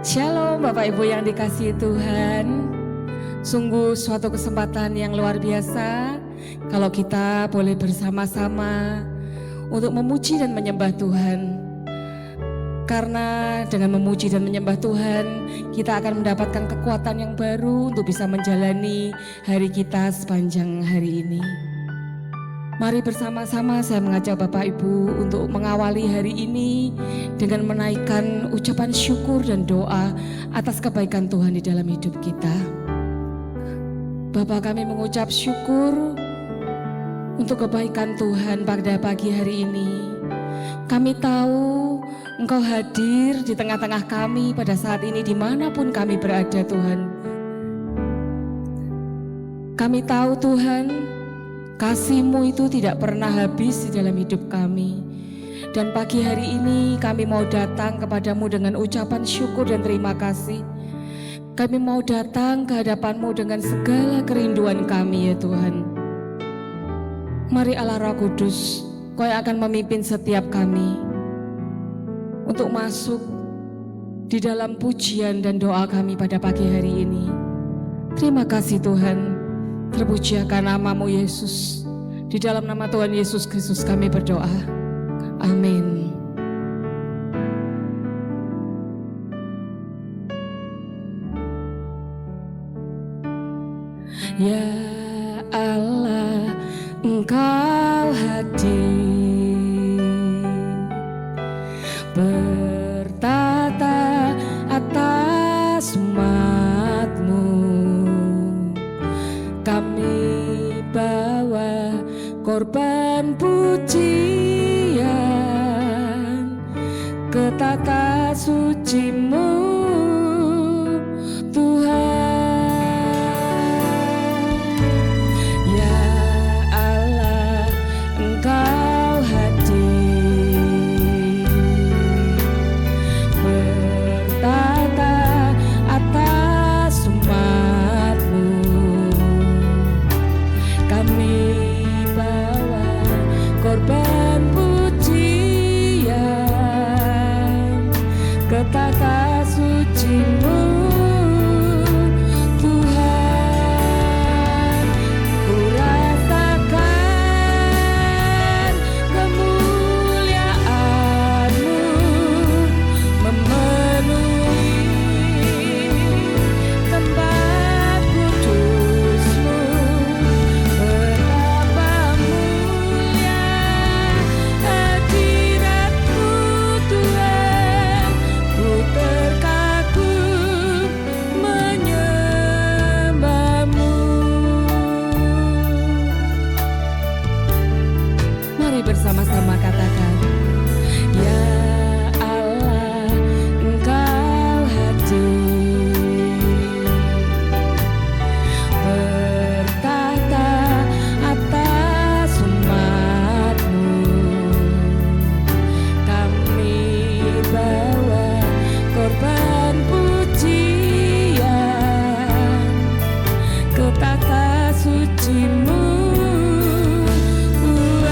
Shalom Bapak Ibu yang dikasihi Tuhan. Sungguh suatu kesempatan yang luar biasa kalau kita boleh bersama-sama untuk memuji dan menyembah Tuhan. Karena dengan memuji dan menyembah Tuhan, kita akan mendapatkan kekuatan yang baru untuk bisa menjalani hari kita sepanjang hari ini. Mari bersama-sama saya mengajak Bapak Ibu untuk mengawali hari ini dengan menaikkan ucapan syukur dan doa atas kebaikan Tuhan di dalam hidup kita. Bapa, kami mengucap syukur untuk kebaikan Tuhan pada pagi hari ini. Kami tahu Engkau hadir di tengah-tengah kami pada saat ini dimanapun kami berada Tuhan. Kami tahu Tuhan, kasih-Mu itu tidak pernah habis di dalam hidup kami. Dan pagi hari ini kami mau datang kepadamu dengan ucapan syukur dan terima kasih. Kami mau datang ke hadapan-Mu dengan segala kerinduan kami ya Tuhan. Mari Allah Roh Kudus, Kau yang akan memimpin setiap kami untuk masuk di dalam pujian dan doa kami pada pagi hari ini. Terima kasih Tuhan. Terpujiakan nama-Mu Yesus. Di dalam nama Tuhan Yesus Kristus kami berdoa. Amin. Ya Allah, Engkau hadir bertata atas umat-Mu. Kami bawa korban pujian ke tata suci-Mu Tuhan. Ya Allah, Engkau hadir bertata atas umat-Mu. Kami bawa korban pujian ke tata suci-Mu Tuhan. Ku rasakan kemuliaan-Mu memenuhi tempat kudus-Mu. Betapa mulia hadirat-Mu Tuhan. Ku terkagum menyembah-Mu. Mari bersama-sama katakan, Ya Allah, Engkau hadir bertata atas umat-Mu. Kami bawa korban pujian ke tata suci-Mu Tuhan.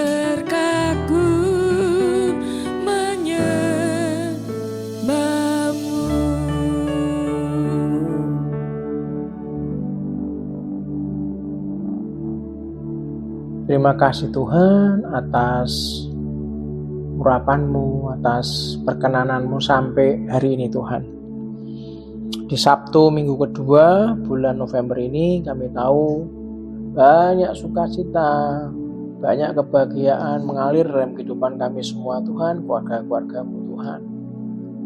terkagum menyembahmu. Terima kasih Tuhan atas urapan-Mu, atas perkenananmu sampai hari ini Tuhan. Di Sabtu minggu kedua bulan November ini kami tahu banyak sukacita, banyak kebahagiaan mengalir dalam kehidupan kami semua Tuhan, keluarga-keluarga-Mu Tuhan.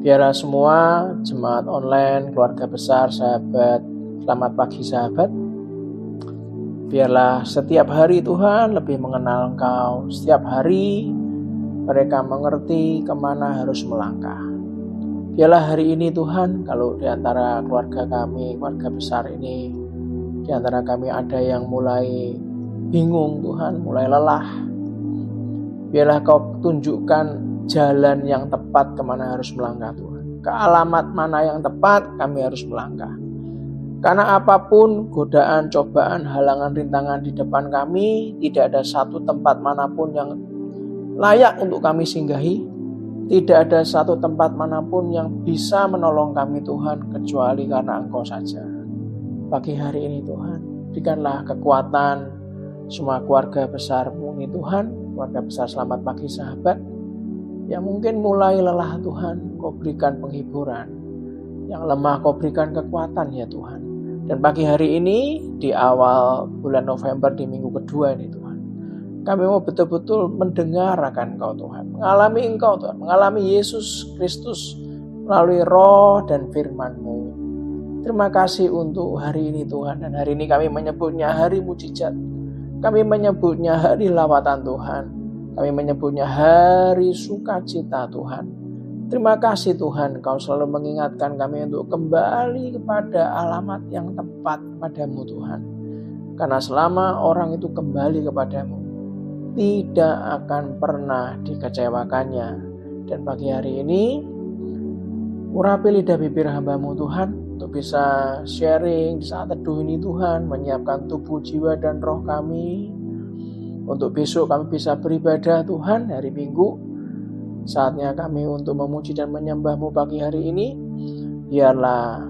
Biarlah semua jemaat online, keluarga besar, sahabat, selamat pagi sahabat. Biarlah setiap hari Tuhan lebih mengenal Engkau. Setiap hari mereka mengerti kemana harus melangkah. Biarlah hari ini Tuhan, kalau di antara keluarga kami, keluarga besar ini, di antara kami ada yang mulai bingung Tuhan, mulai lelah. Biarlah Kau tunjukkan jalan yang tepat kemana harus melangkah Tuhan. Ke alamat mana yang tepat kami harus melangkah. Karena apapun godaan, cobaan, halangan, rintangan di depan kami, tidak ada satu tempat manapun yang layak untuk kami singgahi. Tidak ada satu tempat manapun yang bisa menolong kami Tuhan, kecuali karena Engkau saja. Pagi hari ini Tuhan, berikanlah kekuatan semua keluarga besar-Mu ini Tuhan, keluarga besar selamat pagi sahabat, yang mungkin mulai lelah Tuhan, Kau berikan penghiburan. Yang lemah Kau berikan kekuatan ya Tuhan. Dan pagi hari ini di awal bulan November di minggu kedua ini Tuhan, kami mau betul-betul mendengar akan Engkau Tuhan, mengalami Engkau Tuhan, mengalami Yesus Kristus melalui roh dan firman-Mu. Terima kasih untuk hari ini Tuhan. Dan hari ini kami menyebutnya hari mujizat, kami menyebutnya hari lawatan Tuhan, kami menyebutnya hari sukacita Tuhan. Terima kasih Tuhan, Kau selalu mengingatkan kami untuk kembali kepada alamat yang tepat padamu Tuhan. Karena selama orang itu kembali kepadamu, tidak akan pernah dikecewakannya. Dan pagi hari ini, urapi lidah bibir hamba-Mu Tuhan, untuk bisa sharing di saat teduh ini Tuhan, menyiapkan tubuh, jiwa, dan roh kami. Untuk besok kami bisa beribadah Tuhan hari Minggu. Saatnya kami untuk memuji dan menyembah-Mu pagi hari ini. Biarlah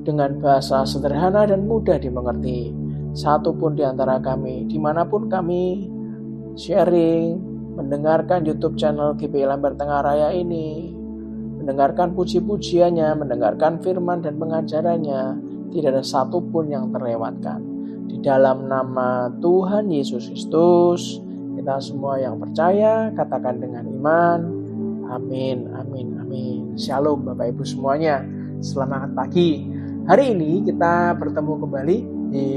dengan bahasa sederhana dan mudah dimengerti. Satu pun di antara kami, dimanapun kami sharing, mendengarkan YouTube channel GPI Lamber Tengah Raya ini, mendengarkan puji-pujiannya, mendengarkan firman dan pengajarannya, tidak ada satu pun yang terlewatkan. Di dalam nama Tuhan Yesus Kristus, kita semua yang percaya, katakan dengan iman, amin, amin, amin. Shalom Bapak Ibu semuanya. Selamat pagi. Hari ini kita bertemu kembali di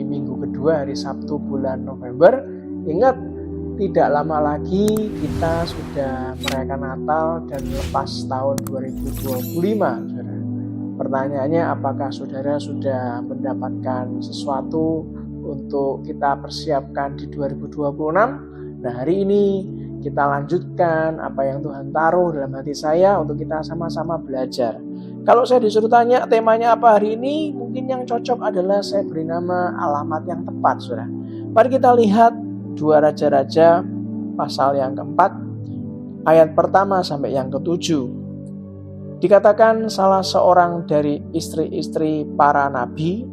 minggu kedua hari Sabtu bulan November. Ingat, tidak lama lagi kita sudah merayakan Natal dan lepas tahun 2025. Saudara. Pertanyaannya, apakah saudara sudah mendapatkan sesuatu untuk kita persiapkan di 2026? Nah, hari ini kita lanjutkan apa yang Tuhan taruh dalam hati saya untuk kita sama-sama belajar. Kalau saya disuruh tanya temanya apa hari ini, mungkin yang cocok adalah saya beri nama alamat yang tepat, saudara. Mari kita lihat 2 Raja-Raja pasal yang keempat, ayat pertama sampai yang ke-7. Dikatakan salah seorang dari istri-istri para nabi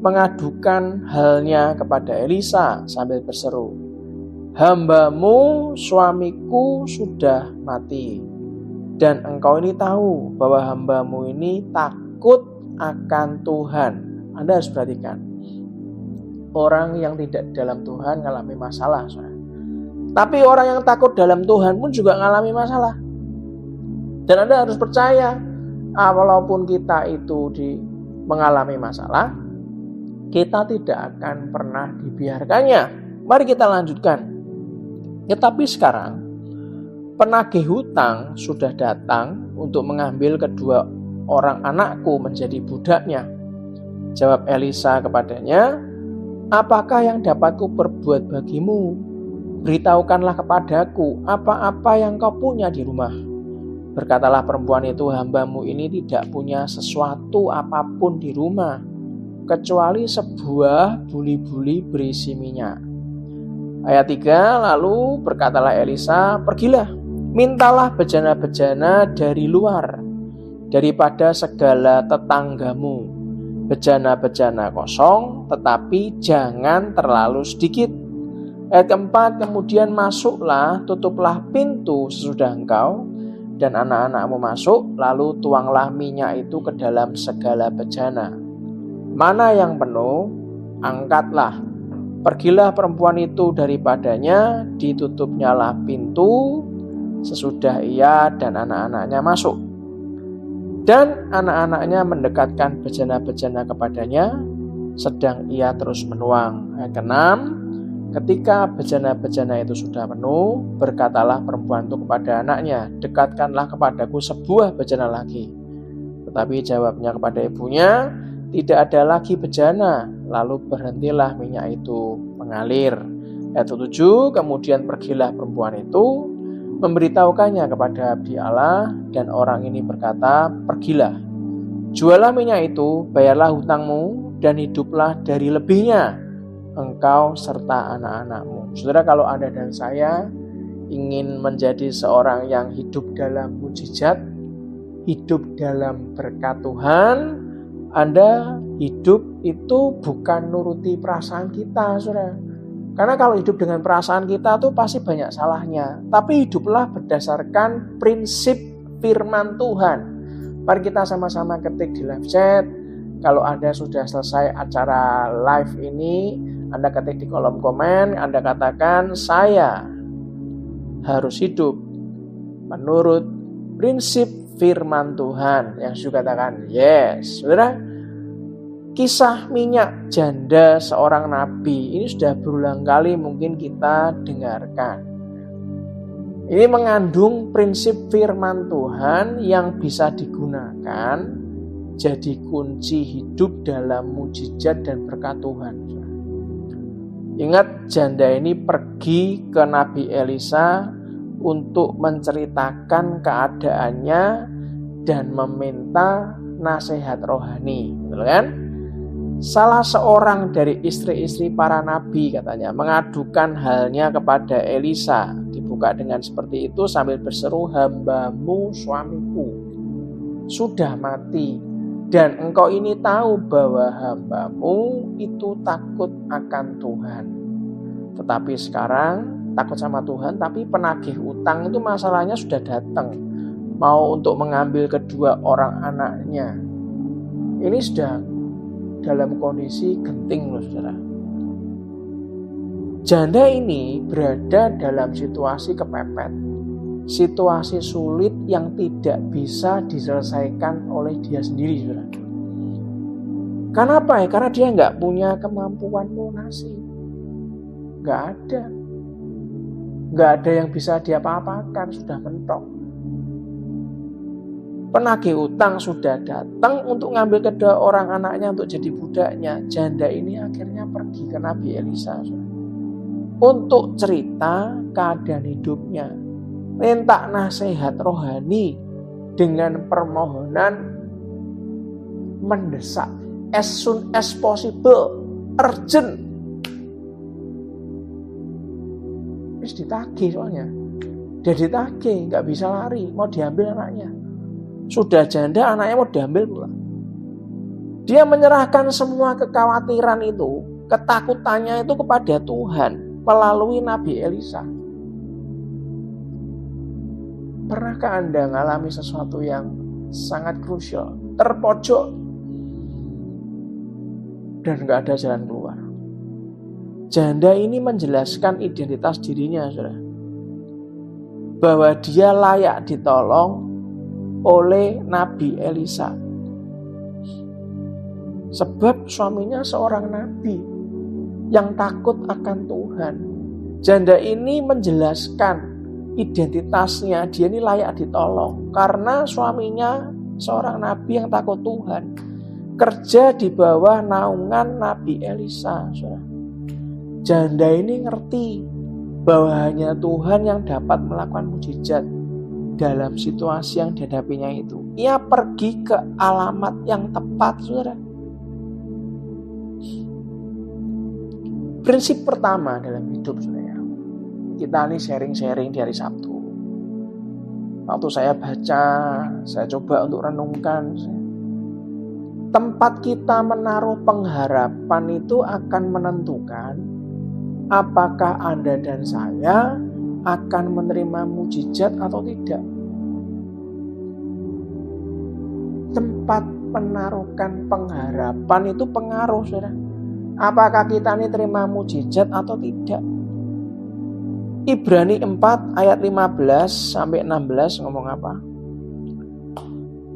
mengadukan halnya kepada Elisa sambil berseru, "Hamba-Mu, suamiku sudah mati. Dan engkau ini tahu bahwa hamba-Mu ini takut akan Tuhan." Anda harus perhatikan. Orang yang tidak dalam Tuhan mengalami masalah. Saudara. Tapi orang yang takut dalam Tuhan pun juga mengalami masalah. Dan Anda harus percaya, walaupun kita itu mengalami masalah, kita tidak akan pernah dibiarkannya. Mari kita lanjutkan. Tetapi sekarang penagih hutang sudah datang untuk mengambil kedua orang anakku menjadi budaknya. Jawab Elisa kepadanya, "Apakah yang dapat kuperbuat bagimu? Beritahukanlah kepadaku apa-apa yang kau punya di rumah." Berkatalah perempuan itu, "Hamba-Mu ini tidak punya sesuatu apapun di rumah, kecuali sebuah buli-buli berisi minyak." Ayat 3, lalu berkatalah Elisa, pergilah, mintalah bejana-bejana dari luar, daripada segala tetanggamu. Bejana-bejana kosong, tetapi jangan terlalu sedikit. Ayat keempat, kemudian masuklah, tutuplah pintu sesudah engkau, dan anak-anakmu masuk, lalu tuanglah minyak itu ke dalam segala bejana. Mana yang penuh, angkatlah. Pergilah perempuan itu daripadanya, ditutupnyalah pintu sesudah ia dan anak-anaknya masuk. Dan anak-anaknya mendekatkan bejana-bejana kepadanya, sedang ia terus menuang. Ayat ke-6, ketika bejana-bejana itu sudah penuh, berkatalah perempuan itu kepada anaknya, dekatkanlah kepadaku sebuah bejana lagi. Tetapi jawabnya kepada ibunya, tidak ada lagi bejana. Lalu berhentilah minyak itu mengalir. Ayat 7, kemudian pergilah perempuan itu, memberitahukannya kepada abdi Allah, dan orang ini berkata, pergilah, jualah minyak itu, bayarlah hutangmu, dan hiduplah dari lebihnya, engkau serta anak-anakmu. Saudara, kalau Anda dan saya ingin menjadi seorang yang hidup dalam mujizat, hidup dalam berkat Tuhan, Anda hidup itu bukan nuruti perasaan kita, saudara. Karena kalau hidup dengan perasaan kita tuh pasti banyak salahnya. Tapi hiduplah berdasarkan prinsip firman Tuhan. Mari kita sama-sama ketik di live chat. Kalau Anda sudah selesai acara live ini, Anda ketik di kolom komen, Anda katakan, saya harus hidup menurut prinsip firman Tuhan. Yang sudah katakan yes. Saudara, kisah minyak janda seorang nabi ini sudah berulang kali mungkin kita dengarkan. Ini mengandung prinsip firman Tuhan yang bisa digunakan jadi kunci hidup dalam mujizat dan berkat Tuhan. Ingat, janda ini pergi ke Nabi Elisa untuk menceritakan keadaannya dan meminta nasihat rohani, betul kan? Salah seorang dari istri-istri para nabi katanya mengadukan halnya kepada Elisa. Dibuka dengan seperti itu sambil berseru, hambamu suamiku sudah mati, dan engkau ini tahu bahwa hambamu itu takut akan Tuhan. Tetapi sekarang takut sama Tuhan, tapi penagih utang itu masalahnya sudah datang, mau untuk mengambil kedua orang anaknya. Ini sudah dalam kondisi genting loh, saudara. Janda ini berada dalam situasi kepepet, situasi sulit yang tidak bisa diselesaikan oleh dia sendiri, saudara. Kenapa ya? Karena dia nggak punya kemampuan lunasi. Nggak ada yang bisa dia apa-apakan, sudah mentok. Penagih utang sudah datang untuk ngambil kedua orang anaknya untuk jadi budaknya. Janda ini akhirnya pergi ke Nabi Elisa untuk cerita keadaan hidupnya, minta nasihat rohani dengan permohonan mendesak, as soon as possible, urgent. Terus ditagih soalnya, dia ditagih, nggak bisa lari, mau diambil anaknya. Sudah janda, anaknya mau diambil pula. Dia menyerahkan semua kekhawatiran itu, ketakutannya itu kepada Tuhan melalui Nabi Elisa. Pernahkah Anda mengalami sesuatu yang sangat krusial, terpojok, dan gak ada jalan keluar? Janda ini menjelaskan identitas dirinya, saudara, bahwa dia layak ditolong oleh Nabi Elisa. Sebab suaminya seorang nabi yang takut akan Tuhan. Janda ini menjelaskan identitasnya, dia ini layak ditolong karena suaminya seorang nabi yang takut Tuhan, kerja di bawah naungan Nabi Elisa. Janda ini ngerti bahwa hanya Tuhan yang dapat melakukan mujizat dalam situasi yang dihadapinya itu. Ia pergi ke alamat yang tepat, saudara. Prinsip pertama dalam hidup, saudara, Kita ini sharing-sharing di hari Sabtu. Waktu saya baca, saya coba untuk renungkan. Tempat kita menaruh pengharapan itu akan menentukan apakah Anda dan saya akan menerima mujizat atau tidak. Tempat menaruhkan pengharapan itu pengaruh, saudara. Apakah kita ini terima mujizat atau tidak? Ibrani 4 ayat 15 sampai 16 ngomong apa?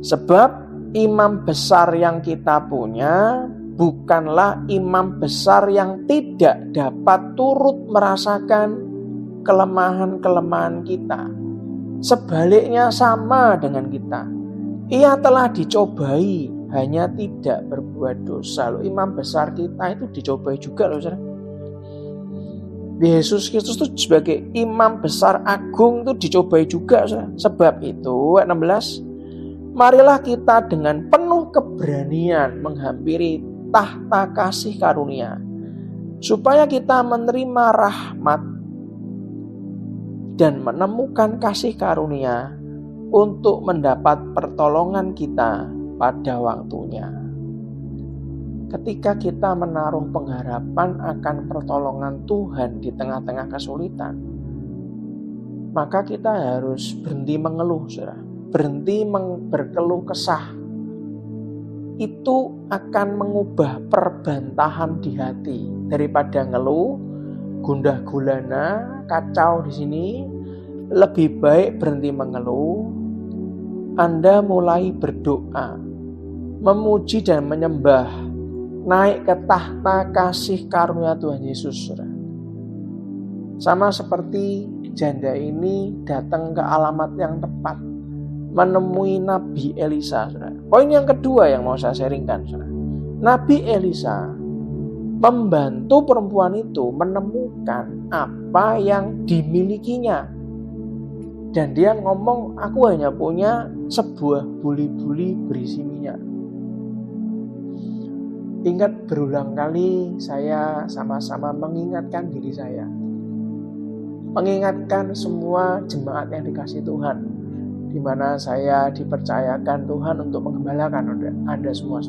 Sebab imam besar yang kita punya bukanlah imam besar yang tidak dapat turut merasakan kelemahan-kelemahan kita. Sebaliknya sama dengan kita. Ia telah dicobai, hanya tidak berbuat dosa. Loh, imam besar kita itu dicobai juga loh, saudara. Yesus Kristus itu sebagai imam besar agung itu dicobai juga, saudara. Sebab itu, ayat 16, marilah kita dengan penuh keberanian menghampiri tahta kasih karunia, supaya kita menerima rahmat dan menemukan kasih karunia untuk mendapat pertolongan kita pada waktunya. Ketika kita menaruh pengharapan akan pertolongan Tuhan di tengah-tengah kesulitan, maka kita harus berhenti mengeluh, saudara. Berhenti berkeluh kesah. Itu akan mengubah perbantahan di hati. Daripada ngeluh, gundah gulana, kacau di sini, lebih baik berhenti mengeluh. Anda mulai berdoa, memuji dan menyembah, naik ke tahta kasih karunia Tuhan Yesus. Sama seperti janda ini datang ke alamat yang tepat, menemui Nabi Elisa. Poin yang kedua yang mau saya sharingkan, Nabi Elisa membantu perempuan itu menemukan apa yang dimilikinya. Dan dia ngomong, aku hanya punya sebuah buli-buli berisi minyak. Ingat, berulang kali saya sama-sama mengingatkan diri saya. Mengingatkan semua jemaat yang dikasih Tuhan, di mana saya dipercayakan Tuhan untuk menggembalakan Anda semua.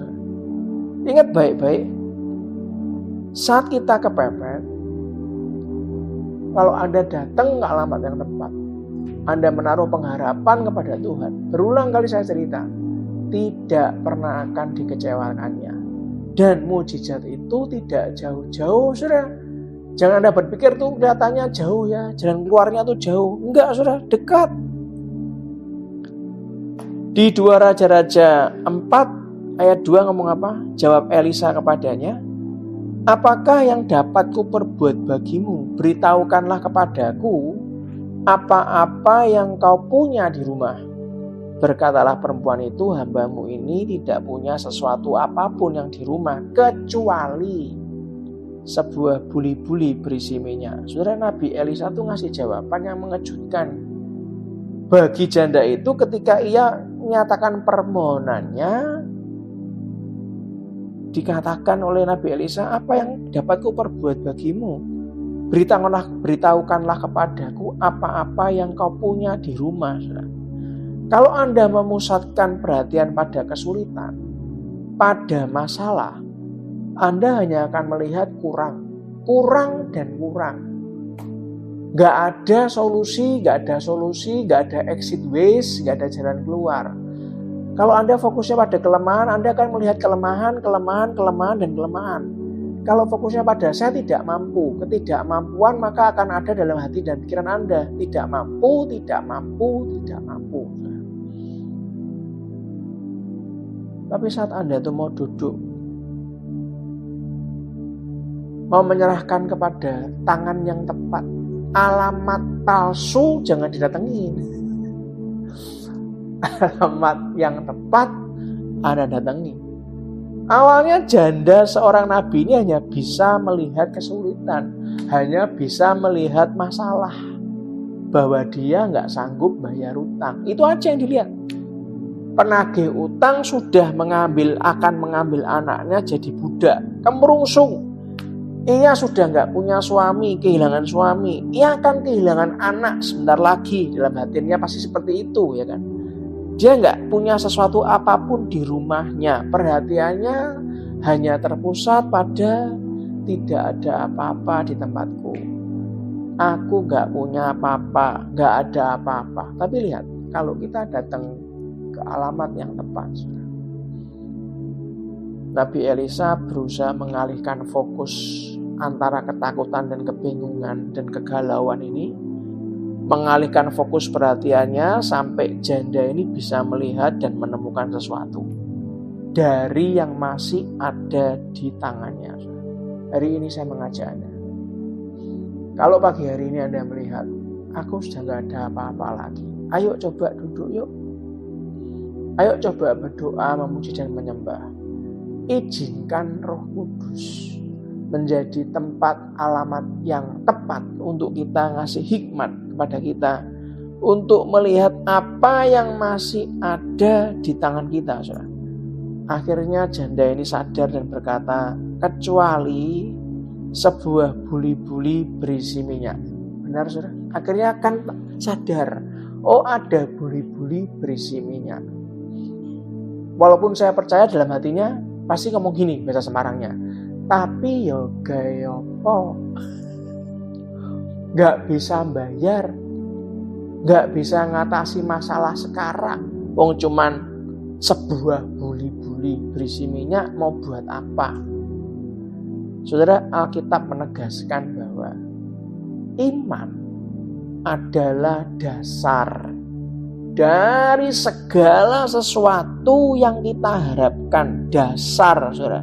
Ingat baik-baik, saat kita kepepet, kalau Anda datang ke alamat yang tepat, Anda menaruh pengharapan kepada Tuhan. Berulang kali saya cerita, tidak pernah akan dikecewakannya. Dan mujizat itu tidak jauh-jauh, saudara. Jangan Anda berpikir tuh kelihatannya jauh ya, jalan keluarnya tuh jauh. Enggak, saudara, dekat. Di 2 Raja-Raja 4 ayat 2 ngomong apa? Jawab Elisa kepadanya, apakah yang dapat kuperbuat bagimu? Beritahukanlah kepadaku apa-apa yang kau punya di rumah. Berkatalah perempuan itu, hambamu ini tidak punya sesuatu apapun yang di rumah kecuali sebuah buli-buli berisi minyak. Saudara, Nabi Elisa itu ngasih jawaban yang mengejutkan bagi janda itu. Ketika ia menyatakan permohonannya, dikatakan oleh Nabi Elisa, apa yang dapat kuperbuat bagimu? Beritahukanlah kepadaku apa-apa yang kau punya di rumah. Kalau Anda memusatkan perhatian pada kesulitan, pada masalah, Anda hanya akan melihat kurang dan kurang. Gak ada solusi, gak ada exit ways, gak ada jalan keluar. Kalau Anda fokusnya pada kelemahan, Anda akan melihat kelemahan. Kalau fokusnya pada saya tidak mampu, ketidakmampuan, maka akan ada dalam hati dan pikiran Anda. Tidak mampu. Tapi saat Anda itu mau duduk, mau menyerahkan kepada tangan yang tepat, alamat palsu jangan didatengin. Alamat yang tepat Anda datangi. Awalnya janda seorang nabi ini hanya bisa melihat kesulitan, hanya bisa melihat masalah, bahwa dia nggak sanggup bayar utang. Itu aja yang dilihat. Penagih utang sudah akan mengambil anaknya jadi budak, kemerungsung. Ia sudah nggak punya suami, kehilangan suami. Ia akan kehilangan anak sebentar lagi. Dalam hatinya pasti seperti itu, ya kan? Dia nggak punya sesuatu apapun di rumahnya. Perhatiannya hanya terpusat pada tidak ada apa-apa di tempatku. Aku nggak punya apa-apa, nggak ada apa-apa. Tapi lihat, kalau kita datang ke alamat yang tepat, Nabi Elisa berusaha mengalihkan fokus antara ketakutan dan kebingungan dan kegalauan ini, mengalihkan fokus perhatiannya sampai janda ini bisa melihat dan menemukan sesuatu dari yang masih ada di tangannya. Hari ini saya mengajak Anda, kalau pagi hari ini Anda melihat, aku sudah gak ada apa-apa lagi, ayo coba duduk yuk. Ayo coba berdoa, memuji dan menyembah. Izinkan Roh Kudus menjadi tempat alamat yang tepat untuk kita ngasih hikmat kepada kita untuk melihat apa yang masih ada di tangan kita, saudara. Akhirnya janda ini sadar dan berkata, kecuali sebuah buli-buli berisi minyak. Benar, saudara? Akhirnya akan sadar, oh ada buli-buli berisi minyak. Walaupun saya percaya dalam hatinya pasti ngomong gini bahasa Semarangnya, tapi yo gayopo, gak bisa bayar, gak bisa ngatasi masalah sekarang. Wong cuman sebuah buli-buli berisi minyak mau buat apa? Saudara, Alkitab menegaskan bahwa iman adalah dasar dari segala sesuatu yang kita harapkan. Dasar, saudara.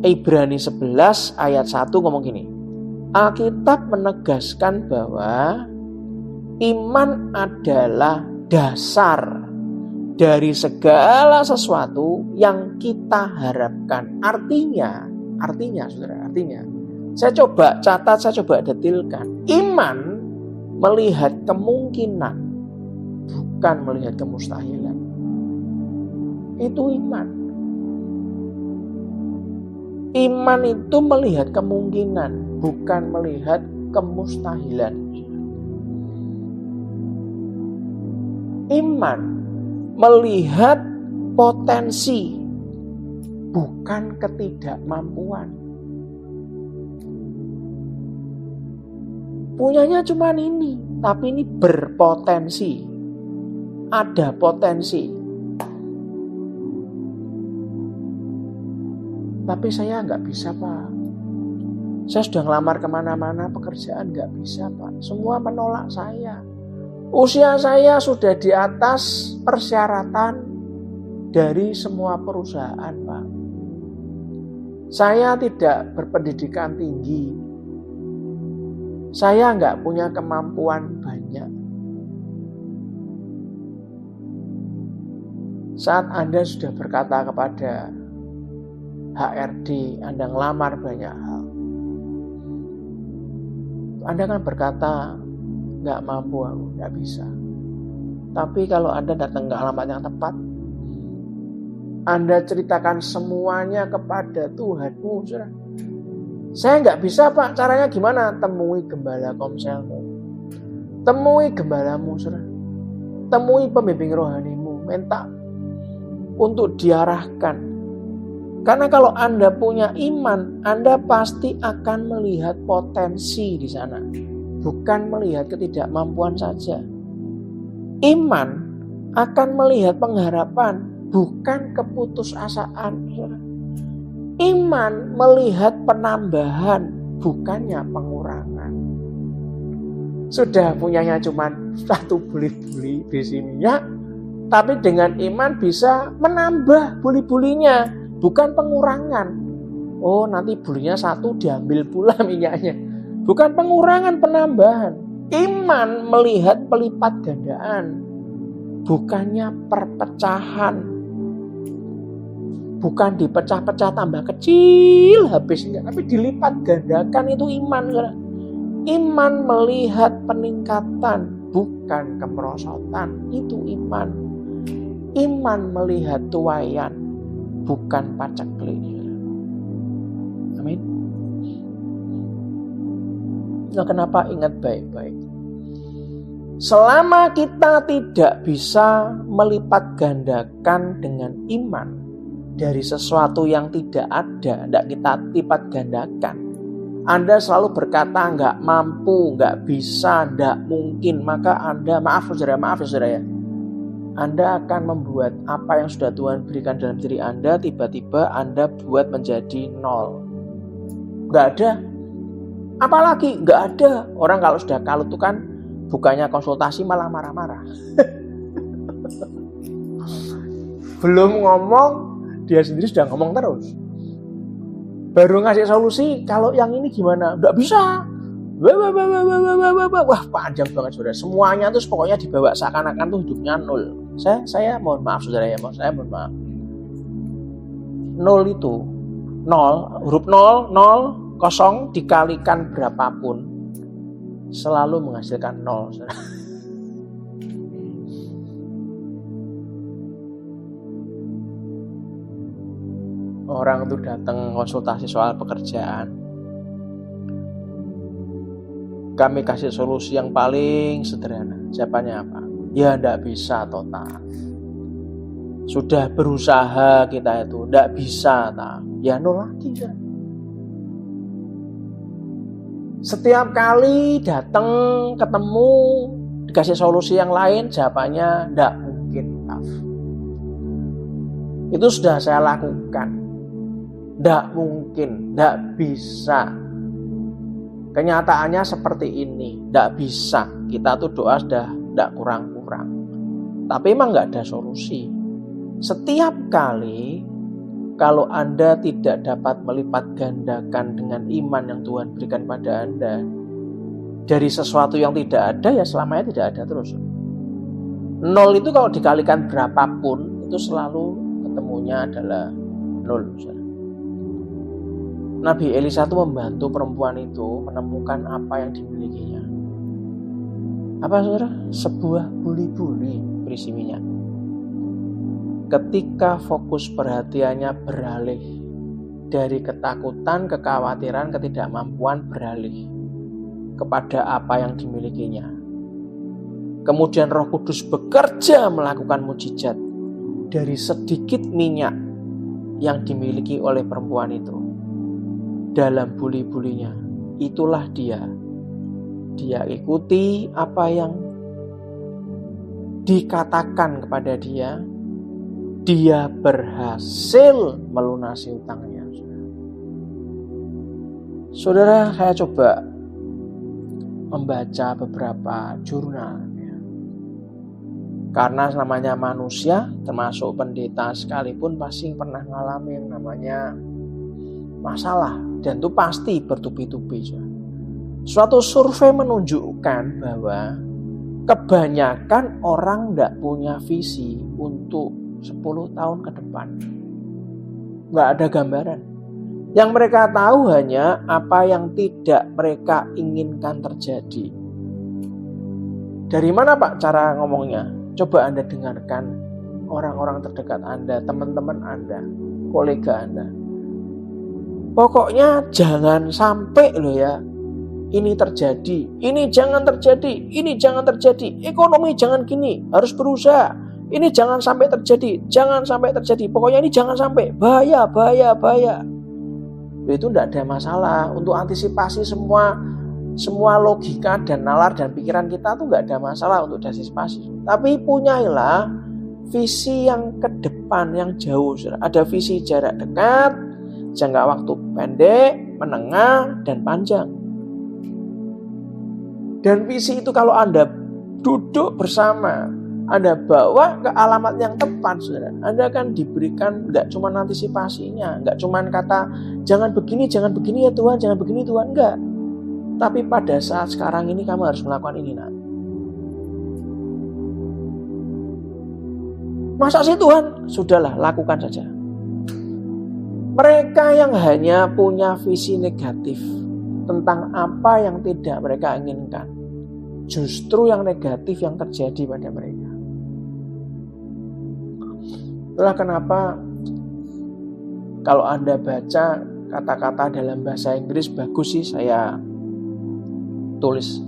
Ibrani 11 ayat 1 ngomong gini, Alkitab menegaskan bahwa iman adalah dasar dari segala sesuatu yang kita harapkan. Artinya saudara, saya coba catat, saya coba detilkan. Iman melihat kemungkinan, bukan melihat kemustahilan. Itu iman. Iman itu melihat kemungkinan, bukan melihat kemustahilan. Iman melihat potensi, bukan ketidakmampuan. Punyanya cuma ini, tapi ini berpotensi. Ada potensi. Tapi saya nggak bisa, Pak. Saya sudah ngelamar kemana-mana pekerjaan, nggak bisa, Pak. Semua menolak saya. Usia saya sudah di atas persyaratan dari semua perusahaan, Pak. Saya tidak berpendidikan tinggi. Saya nggak punya kemampuan banyak. Saat Anda sudah berkata kepada HRD, Anda ngelamar banyak hal, Anda kan berkata, nggak mampu aku, nggak bisa. Tapi kalau Anda datang ke alamat yang tepat, Anda ceritakan semuanya kepada Tuhanmu, saudara. Saya nggak bisa, Pak, caranya gimana? Temui gembala komselmu, temui gembalamu, saudara. Temui pembimbing rohanimu, minta untuk diarahkan. Karena kalau Anda punya iman, Anda pasti akan melihat potensi di sana, bukan melihat ketidakmampuan saja. Iman akan melihat pengharapan, bukan keputusasaan. Iman melihat penambahan, bukannya pengurangan. Sudah punyanya cuma satu buli-buli berisi minyak, tapi dengan iman bisa menambah buli-bulinya, bukan pengurangan. Oh, nanti bulinya satu diambil pula minyaknya. Bukan pengurangan, penambahan. Iman melihat pelipat gandaan, bukannya perpecahan. Bukan dipecah-pecah tambah kecil habisnya, tapi dilipat gandakan. Itu iman. Iman melihat peningkatan, bukan kemerosotan. Itu iman. Iman melihat tuaian, bukan paceklik. Amin. Nah, kenapa ingat baik-baik? Selama kita tidak bisa melipat gandakan dengan iman dari sesuatu yang tidak ada, tidak kita lipat gandakan. Anda selalu berkata nggak mampu, nggak bisa, nggak mungkin, maka Anda, maaf ya saudara ya, Anda akan membuat apa yang sudah Tuhan berikan dalam diri Anda, tiba-tiba Anda buat menjadi nol. Nggak ada. Apalagi nggak ada. Orang kalau sudah kalut itu kan bukannya konsultasi malah marah-marah. Belum ngomong, dia sendiri sudah ngomong terus. Baru ngasih solusi, kalau yang ini gimana? Nggak bisa. Wah, panjang banget saudara. Semuanya tuh pokoknya dibawa seakan-akan tuh hidupnya nol. Saya mohon maaf saudara ya, saya mohon maaf. Nol itu, huruf nol, kosong dikalikan berapapun selalu menghasilkan nol. Orang tuh datang konsultasi soal pekerjaan, kami kasih solusi yang paling sederhana. Jawabannya apa? Ya enggak bisa total. Sudah berusaha kita itu, enggak bisa tak. Ya nol lagi kan. Setiap kali datang ketemu dikasih solusi yang lain, jawabannya enggak mungkin. Itu sudah saya lakukan. Enggak mungkin, enggak bisa. Kenyataannya seperti ini, enggak bisa. Kita tuh doa sudah enggak kurang-kurang. Tapi emang enggak ada solusi. Setiap kali kalau Anda tidak dapat melipat gandakan dengan iman yang Tuhan berikan pada Anda dari sesuatu yang tidak ada, ya selamanya tidak ada terus. Nol itu kalau dikalikan berapapun itu selalu ketemunya adalah nol. Nabi Elisa itu membantu perempuan itu menemukan apa yang dimilikinya. Apa saudara? Sebuah buli-buli berisi minyak. Ketika fokus perhatiannya beralih dari ketakutan, kekhawatiran, ketidakmampuan beralih kepada apa yang dimilikinya. Kemudian Roh Kudus bekerja melakukan mujizat dari sedikit minyak yang dimiliki oleh perempuan itu. Dalam buli-bulinya, itulah dia. Dia ikuti apa yang dikatakan kepada dia. Dia berhasil melunasi utangnya. Saudara, saya coba membaca beberapa jurnal. Karena namanya manusia, termasuk pendeta sekalipun pasti pernah mengalami yang namanya masalah. Dan itu pasti bertubi-tubi. Suatu survei menunjukkan bahwa kebanyakan orang tidak punya visi untuk 10 tahun ke depan. Nggak ada gambaran. Yang mereka tahu hanya apa yang tidak mereka inginkan terjadi. Dari mana Pak cara ngomongnya? Coba Anda dengarkan orang-orang terdekat Anda, teman-teman Anda, kolega Anda. Pokoknya jangan sampai loh ya ini terjadi, ini jangan terjadi, ini jangan terjadi, ekonomi jangan gini, harus berusaha, ini jangan sampai terjadi, jangan sampai terjadi, pokoknya ini jangan sampai, bahaya. Itu tidak ada masalah untuk antisipasi semua logika dan nalar dan pikiran kita tuh nggak ada masalah untuk antisipasi. Tapi punyailah visi yang ke depan, yang jauh. Ada visi jarak dekat, jangka waktu pendek, menengah, dan panjang. Dan visi itu kalau Anda duduk bersama, Anda bawa ke alamat yang tepat, saudara, Anda akan diberikan nggak cuma antisipasinya, nggak cuma kata jangan begini ya Tuhan, jangan begini Tuhan, enggak. Tapi pada saat sekarang ini kamu harus melakukan ini, nak. Masa sih Tuhan? Sudahlah, lakukan saja. Mereka yang hanya punya visi negatif tentang apa yang tidak mereka inginkan, justru yang negatif yang terjadi pada mereka. Itulah kenapa kalau Anda baca kata-kata dalam bahasa Inggris bagus sih, saya Tulis,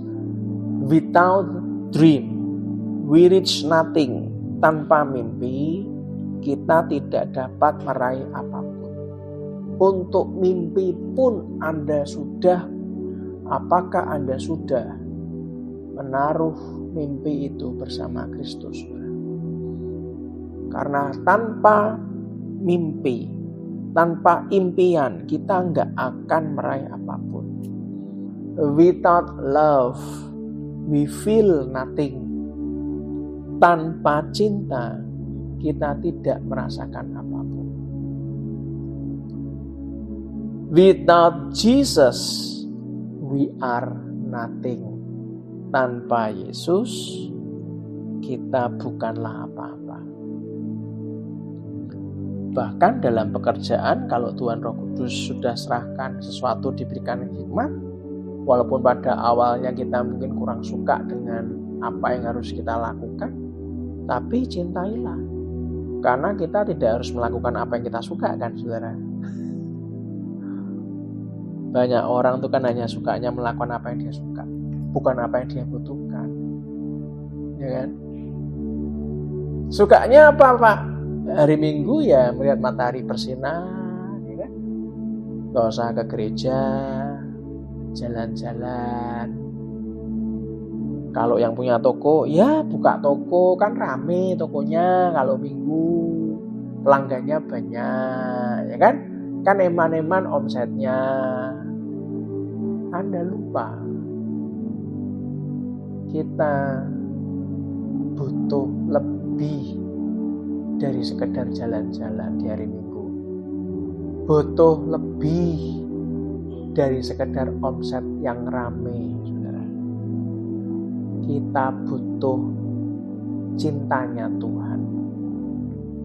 without dream, we reach nothing. Tanpa mimpi, kita tidak dapat meraih apapun. Untuk mimpi pun apakah Anda sudah menaruh mimpi itu bersama Kristus? Karena tanpa mimpi, tanpa impian, kita nggak akan meraih apapun. Without love, we feel nothing. Tanpa cinta, kita tidak merasakan apapun. Without Jesus, we are nothing. Tanpa Yesus, kita bukanlah apa-apa. Bahkan dalam pekerjaan, kalau Tuhan Roh Kudus sudah serahkan sesuatu, diberikan hikmat, walaupun pada awalnya kita mungkin kurang suka dengan apa yang harus kita lakukan, tapi cintailah. Karena kita tidak harus melakukan apa yang kita suka, kan saudara? Banyak orang tuh kan hanya sukanya melakukan apa yang dia suka, bukan apa yang dia butuhkan. Ya kan? Sukanya apa, Pak? Hari Minggu ya melihat matahari bersinar, ya kan? Gak usah ke gereja, jalan-jalan. Kalau yang punya toko, ya buka toko, kan rame tokonya kalau Minggu, pelanggannya banyak, ya kan? Kan eman-eman omsetnya. Anda lupa, kita butuh lebih dari sekedar jalan-jalan di hari Minggu. Butuh lebih dari sekedar omset yang rame, saudara. Kita butuh cintanya Tuhan.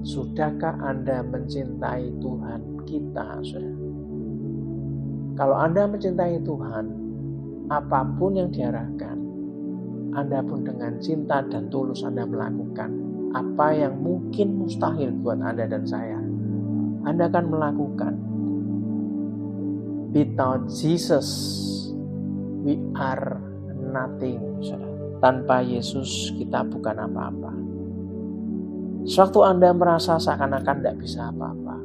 Sudahkah Anda mencintai Tuhan kita, saudara? Kalau Anda mencintai Tuhan, apapun yang diarahkan, Anda pun dengan cinta dan tulus Anda melakukan apa yang mungkin mustahil buat Anda dan saya, Anda akan melakukan. Without Jesus, we are nothing. Tanpa Yesus, kita bukan apa-apa. Sewaktu Anda merasa seakan-akan tidak bisa apa-apa,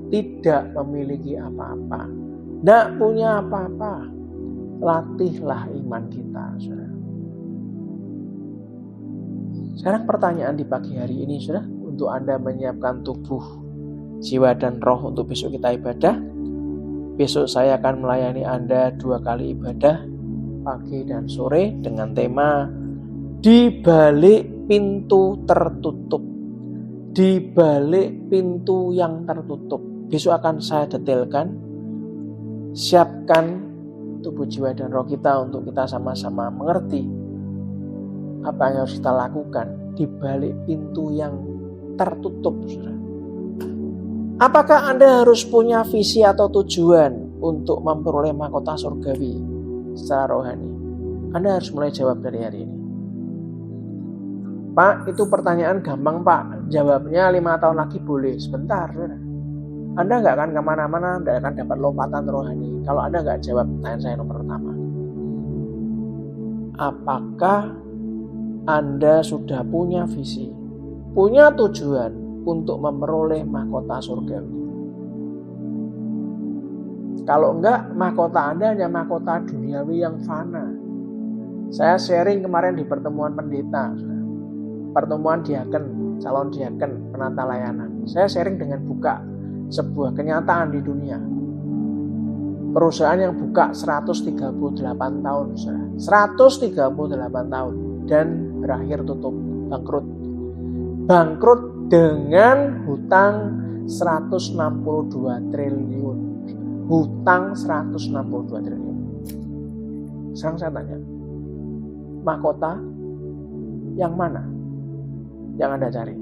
tidak memiliki apa-apa, tidak punya apa-apa, latihlah iman kita, saudara. Sekarang pertanyaan di pagi hari ini, saudara, untuk Anda menyiapkan tubuh, jiwa, dan roh untuk besok kita ibadah. Besok saya akan melayani Anda 2 kali ibadah, pagi dan sore, dengan tema di balik pintu tertutup. Di balik pintu yang tertutup. Besok akan saya detailkan. Siapkan tubuh, jiwa, dan roh kita untuk kita sama-sama mengerti apa yang harus kita lakukan di balik pintu yang tertutup, saudara. Apakah Anda harus punya visi atau tujuan untuk memperoleh mahkota surgawi secara rohani? Anda harus mulai jawab dari hari ini. Pak, itu pertanyaan gampang, Pak. Jawabnya 5 tahun lagi boleh. Sebentar, saudara. Anda nggak akan kemana-mana, nggak akan dapat lompatan rohani kalau Anda nggak jawab pertanyaan saya nomor pertama. Apakah Anda sudah punya visi, punya tujuan untuk memperoleh mahkota surgawi? Kalau enggak, mahkota Anda hanya mahkota duniawi yang fana. Saya sharing kemarin di pertemuan pendeta, pertemuan diaken, calon diaken, penata layanan. Saya sharing dengan buka sebuah kenyataan di dunia. Perusahaan yang buka 138 tahun, 138 tahun, dan berakhir tutup, bangkrut. Bangkrut dengan hutang 162 triliun. Hutang 162 triliun. Sekarang saya tanya, mahkota yang mana yang Anda cari?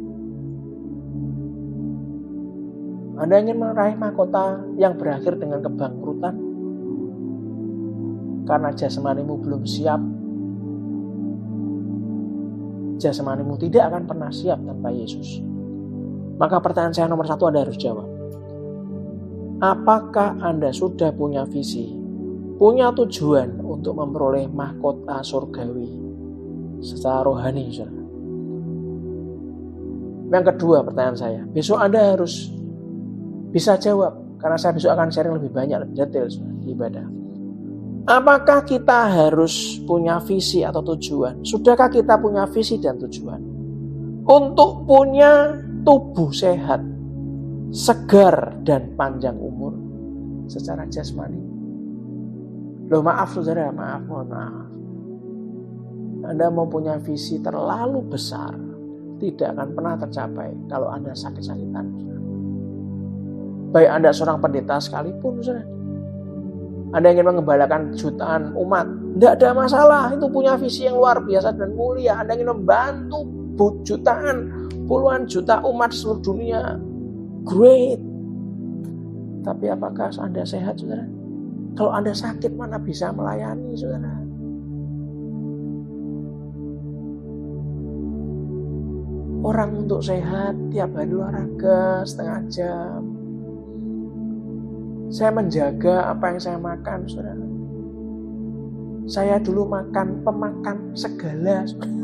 Anda ingin meraih mahkota yang berakhir dengan kebangkrutan karena jasmanimu belum siap. Jasmanimu tidak akan pernah siap tanpa Yesus. Maka pertanyaan saya nomor 1 Anda harus jawab. Apakah Anda sudah punya visi, punya tujuan untuk memperoleh mahkota surgawi secara rohani. Saudara. Yang kedua pertanyaan saya, besok Anda harus bisa jawab, karena saya besok akan sharing lebih banyak, lebih detail di ibadah. Apakah kita harus punya visi atau tujuan? Sudahkah kita punya visi dan tujuan? Untuk punya tubuh sehat, segar dan panjang umur secara jasmani. Loh maaf saudara, mohon maaf. Anda mau punya visi terlalu besar, tidak akan pernah tercapai kalau Anda sakit-sakitan. Baik Anda seorang pendeta sekalipun, saudara. Anda ingin mengembalakan jutaan umat, tidak ada masalah. Itu punya visi yang luar biasa dan mulia. Anda ingin membantu jutaan, puluhan juta umat seluruh dunia. Great. Tapi apakah Anda sehat, saudara? Kalau Anda sakit, mana bisa melayani, saudara? Orang untuk sehat tiap hari olahraga setengah jam. Saya menjaga apa yang saya makan, saudara. Saya dulu makan pemakan segala, saudara.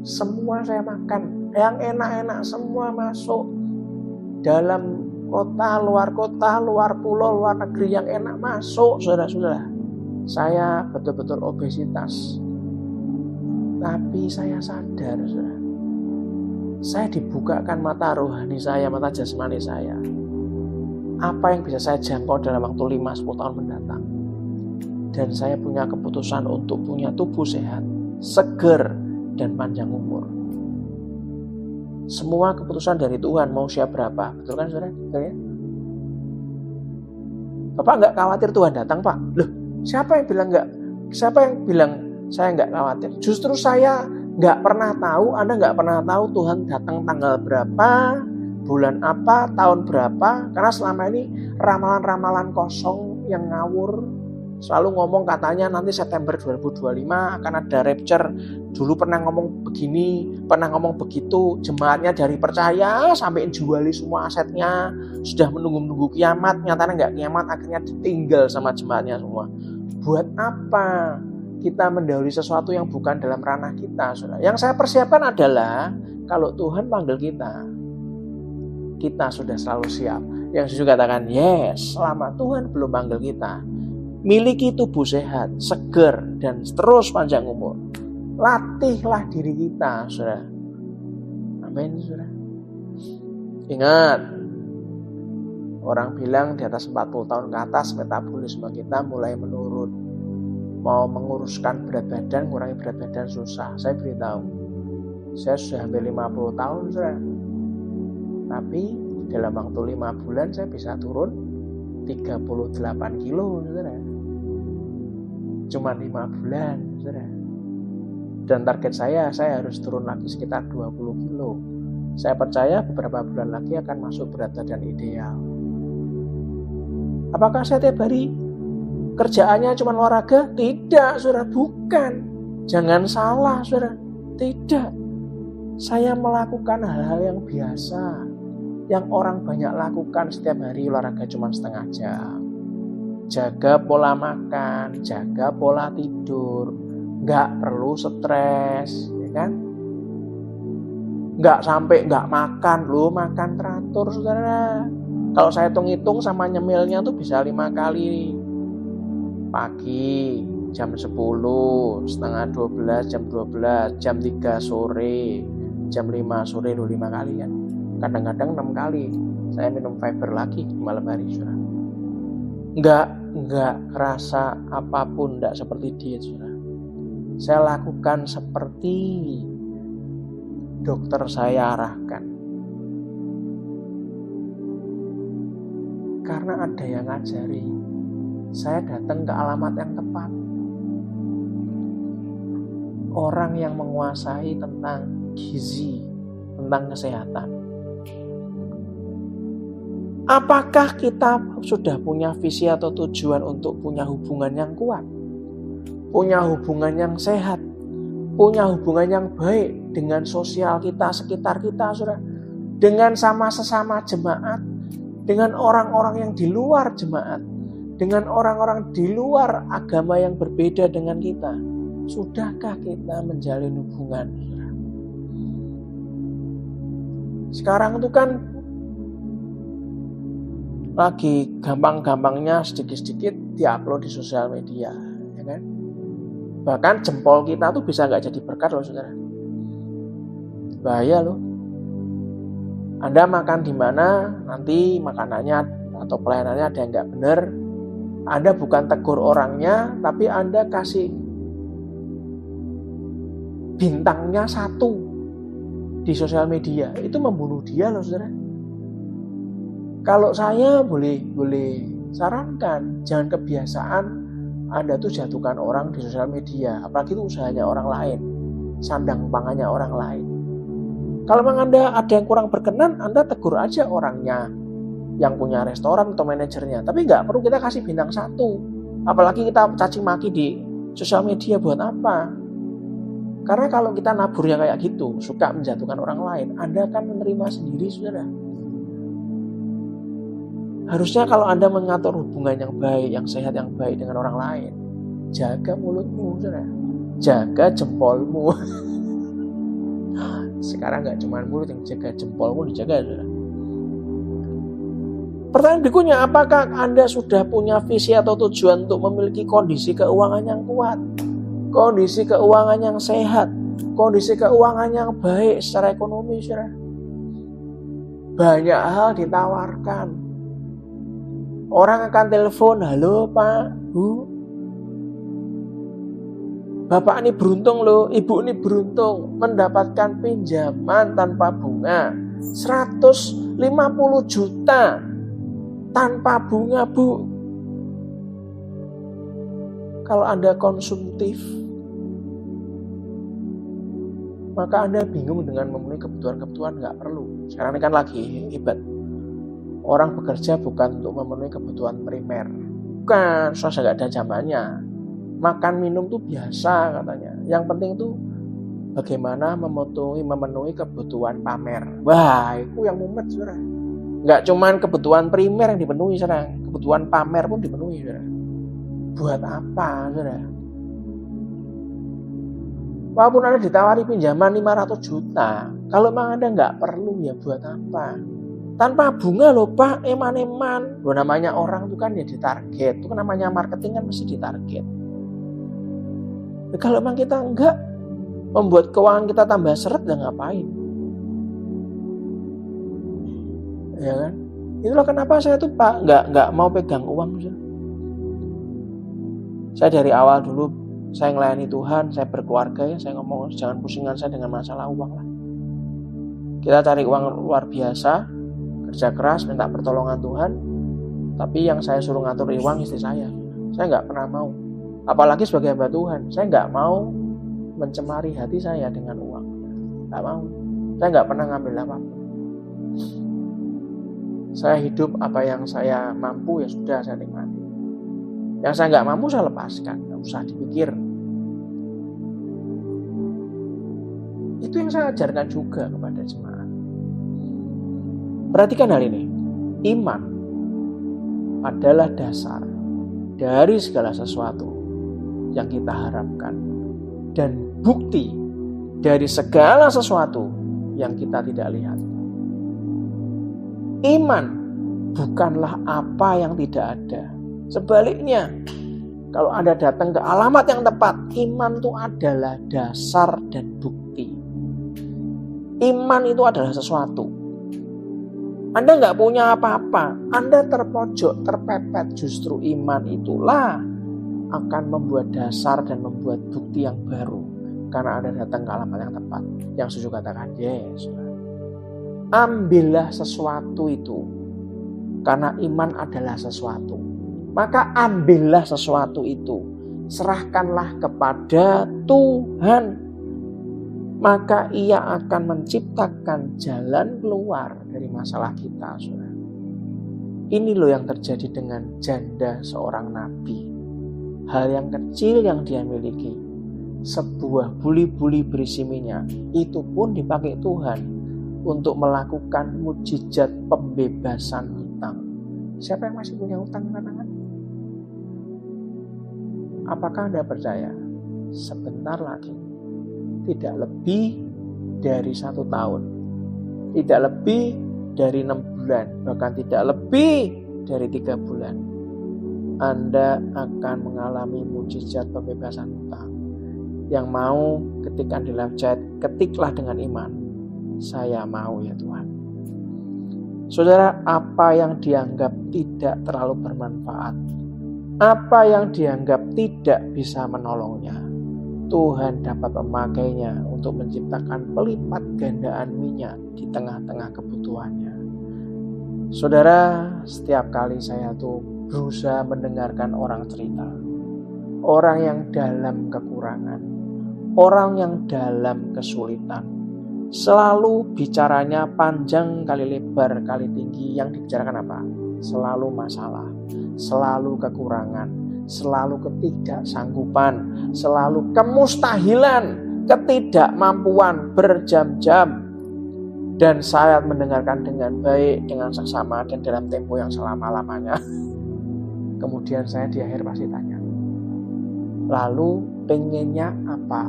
Semua saya makan, yang enak-enak semua masuk. Dalam kota, luar pulau, luar negeri yang enak masuk, saudara-saudara. Saya betul-betul obesitas. Tapi saya sadar, saudara. Saya dibukakan mata rohani saya, mata jasmani saya. Apa yang bisa saya jangkau dalam waktu 5-10 tahun mendatang. Dan saya punya keputusan untuk punya tubuh sehat, seger, dan panjang umur. Semua keputusan dari Tuhan, mau usia berapa. Betul kan, saudara? Betul ya? Bapak nggak khawatir Tuhan datang, Pak? Loh, siapa yang bilang nggak? Siapa yang bilang saya nggak khawatir? Justru saya nggak pernah tahu, Anda nggak pernah tahu Tuhan datang tanggal berapa, bulan apa, tahun berapa. Karena selama ini ramalan-ramalan kosong yang ngawur. Selalu ngomong katanya nanti September 2025 akan ada rapture. Dulu pernah ngomong begini, pernah ngomong begitu. Jemaatnya dari percaya sampai juali semua asetnya. Sudah menunggu-nunggu kiamat, nyatanya nggak kiamat, akhirnya ditinggal sama jemaatnya semua. Buat apa kita mendahului sesuatu yang bukan dalam ranah kita, saudara? Yang saya persiapkan adalah kalau Tuhan panggil kita sudah selalu siap. Yang juga katakan, yes, selama Tuhan belum panggil kita, miliki tubuh sehat, seger, dan terus panjang umur. Latihlah diri kita, saudara. Amin, saudara. Ingat, orang bilang di atas 40 tahun ke atas metabolisme kita mulai menurun. Mau menguruskan berat badan, kurangi berat badan susah. Saya beritahu, saya sudah hampir 50 tahun, saudara. Tapi dalam waktu 5 bulan saya bisa turun 38 kilo, saudara. Cuma 5 bulan, saudara. Dan target saya harus turun lagi sekitar 20 kilo. Saya percaya beberapa bulan lagi akan masuk berat badan ideal. Apakah saya tiap hari kerjaannya cuma olahraga? Tidak, saudara, bukan. Jangan salah, saudara. Tidak. Saya melakukan hal-hal yang biasa, yang orang banyak lakukan setiap hari. Olahraga cuma setengah jam. Jaga pola makan, jaga pola tidur, nggak perlu stres, ya kan? Nggak sampai nggak makan, makan teratur, saudara. Kalau saya hitung-hitung sama nyemilnya tuh bisa 5 kali. Pagi, jam 10, setengah 12, jam 12, jam 3 sore, jam 5 sore, 5 kali kan. Kadang-kadang 6 kali. Saya minum fiber lagi di malam hari, saudara. Enggak kerasa apapun, enggak seperti diet, saudara. Saya lakukan seperti dokter saya arahkan. Karena ada yang ngajari. Saya datang ke alamat yang tepat. Orang yang menguasai tentang gizi, tentang kesehatan. Apakah kita sudah punya visi atau tujuan untuk punya hubungan yang kuat? Punya hubungan yang sehat? Punya hubungan yang baik dengan sosial kita, sekitar kita, saudara? Dengan sama sesama jemaat? Dengan orang-orang yang di luar jemaat? dengan orang-orang di luar agama yang berbeda dengan kita? Sudahkah kita menjalin hubungan? Sekarang itu kan lagi gampang-gampangnya sedikit-sedikit diupload di sosial media, ya kan? Bahkan jempol kita tuh bisa nggak jadi berkat loh, saudara. Bahaya loh. Anda makan di mana, nanti makanannya atau pelayanannya ada yang nggak benar. Anda bukan tegur orangnya, tapi Anda kasih bintangnya 1 di sosial media. Itu membunuh dia loh, saudara. Kalau saya boleh sarankan, jangan kebiasaan Anda tuh jatuhkan orang di sosial media. Apalagi itu usahanya orang lain, sandang pangannya orang lain. Kalau memang Anda ada yang kurang berkenan, Anda tegur aja orangnya yang punya restoran atau manajernya. Tapi nggak perlu kita kasih bintang 1. Apalagi kita caci maki di sosial media, buat apa? Karena kalau kita naburnya kayak gitu, suka menjatuhkan orang lain, Anda akan menerima sendiri, saudara. Harusnya kalau Anda mengatur hubungan yang baik, yang sehat, yang baik dengan orang lain, jaga mulutmu, saudara. Jaga jempolmu. Sekarang nggak cuma mulut yang jaga, jempolmu dijaga, saudara. Pertanyaan berikutnya, apakah Anda sudah punya visi atau tujuan untuk memiliki kondisi keuangan yang kuat, kondisi keuangan yang sehat, kondisi keuangan yang baik secara ekonomi, saudara? Banyak hal ditawarkan. Orang akan telepon, halo Pak, Bu, Bapak ini beruntung loh, Ibu ini beruntung mendapatkan pinjaman tanpa bunga 150 juta tanpa bunga, Bu. Kalau Anda konsumtif, maka Anda bingung dengan memenuhi kebutuhan-kebutuhan nggak perlu. Sekarang ini kan lagi hebat. Orang bekerja bukan untuk memenuhi kebutuhan primer. Bukan, soalnya nggak ada zamannya. Makan minum tuh biasa katanya. Yang penting tuh bagaimana memenuhi kebutuhan pamer. Wah, itu yang mumet, saudara. Nggak cuman kebutuhan primer yang dipenuhi, saudara. Kebutuhan pamer pun dipenuhi, saudara. Buat apa, saudara? Walaupun Anda ditawari pinjaman 500 juta, kalau memang Anda nggak perlu, ya buat apa? Tanpa bunga loh Pak, eman-eman. Loh, namanya orang itu kan ya ditarget. Itu kan namanya marketing kan mesti ditarget. Kalau memang kita enggak membuat keuangan kita tambah seret, dan ngapain? Ya kan? Itulah kenapa saya tuh Pak enggak mau pegang uang. Saya dari awal dulu saya melayani Tuhan, saya berkeluarga ya, saya ngomong jangan pusingan saya dengan masalah uang lah. Kita cari uang luar biasa, kerja keras, minta pertolongan Tuhan. Tapi yang saya suruh ngatur uang istri saya enggak pernah mau. Apalagi sebagai hamba Tuhan, saya nggak mau mencemari hati saya dengan uang. Nggak mau. Saya nggak pernah ngambil apapun. Saya hidup apa yang saya mampu, ya sudah saya nikmati. Yang saya nggak mampu saya lepaskan, nggak usah dipikir. Itu yang saya ajarkan juga kepada jemaat. Perhatikan hal ini. Iman adalah dasar dari segala sesuatu yang kita harapkan, dan bukti dari segala sesuatu yang kita tidak lihat. Iman bukanlah apa yang tidak ada. Sebaliknya, kalau Anda datang ke alamat yang tepat, iman itu adalah dasar dan bukti. Iman itu adalah sesuatu. Anda nggak punya apa-apa, Anda terpojok, terpepet, justru iman itulah akan membuat dasar dan membuat bukti yang baru. Karena Anda datang ke alamat yang tepat. Yang setuju katakan yes. Ambillah sesuatu itu. Karena iman adalah sesuatu. Maka ambillah sesuatu itu. Serahkanlah kepada Tuhan. Maka Ia akan menciptakan jalan keluar dari masalah kita, saudara. Ini loh yang terjadi dengan janda seorang nabi. Hal yang kecil yang dia miliki, sebuah buli-buli berisi minyak, itu pun dipakai Tuhan untuk melakukan mukjizat pembebasan hutang. Siapa yang masih punya hutang, katakan? Apakah Anda percaya? Sebentar lagi, tidak lebih dari 1 tahun, tidak lebih dari 6 bulan, bahkan tidak lebih dari 3 bulan, Anda akan mengalami mujizat pembebasan hutang. Yang mau ketikkan di live chat, ketiklah dengan iman, saya mau ya Tuhan. Saudara, apa yang dianggap tidak terlalu bermanfaat, apa yang dianggap tidak bisa menolongnya, Tuhan dapat memakainya untuk menciptakan pelipat gandaan minyak di tengah-tengah kebutuhannya. Saudara, setiap kali saya tuh berusaha mendengarkan orang cerita, orang yang dalam kekurangan, orang yang dalam kesulitan, selalu bicaranya panjang kali lebar kali tinggi. Yang dibicarakan apa? Selalu masalah, selalu kekurangan, selalu ketidaksanggupan, selalu kemustahilan, ketidakmampuan berjam-jam. Dan saya mendengarkan dengan baik, dengan seksama, dan dalam tempo yang selama-lamanya. Kemudian saya di akhir pasti tanya, lalu pengennya apa?